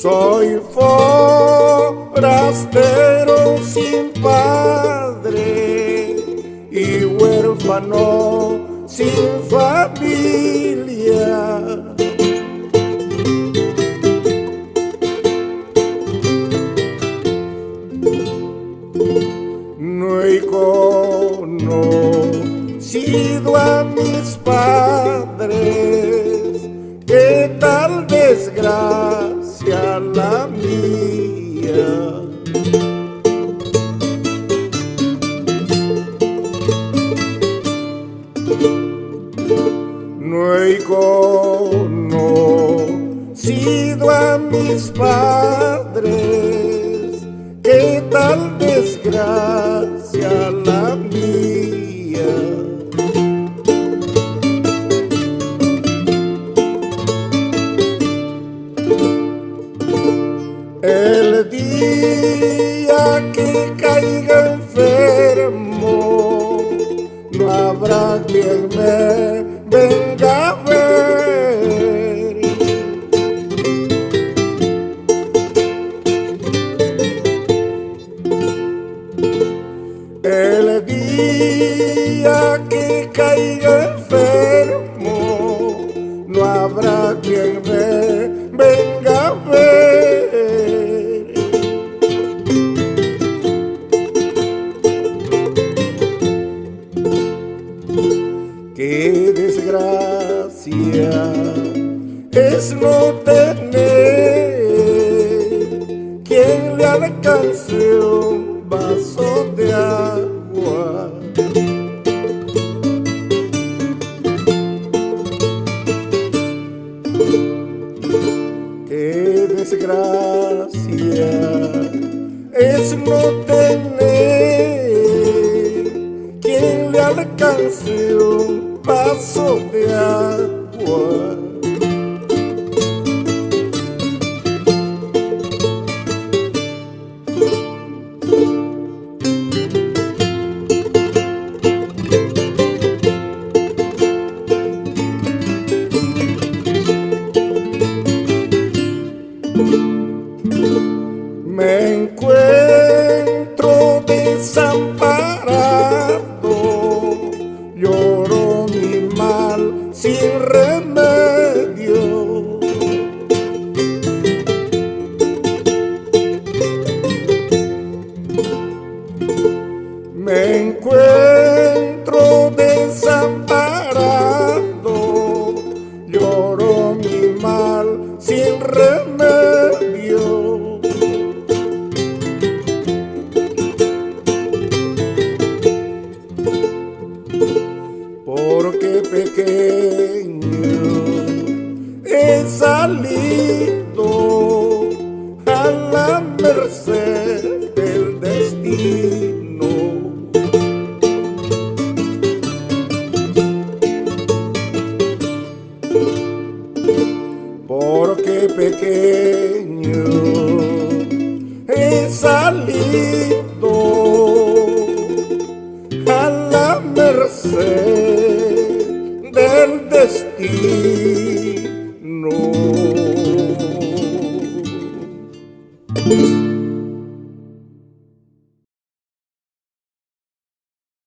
Soy forastero sin padre y huérfano sin familia. No he conocido a mis padres, qué tal desgracia la mía. No he conocido a mis padres, qué tal desgracia la mía. El día que caiga enfermo, no habrá quien me venga a ver. El día que caiga enfermo, no habrá quien me venga a ver. Qué desgracia es no tener quien le alcance un vaso de agua. Qué desgracia es no tener quien le alcance un vaso de agua. Me encuentro desamparado, lloro mi mal sin remedio. Me encuentro desamparado, lloro mi mal sin remedio. Porque pequeño he salido a la merced del destino. Porque pequeño he salido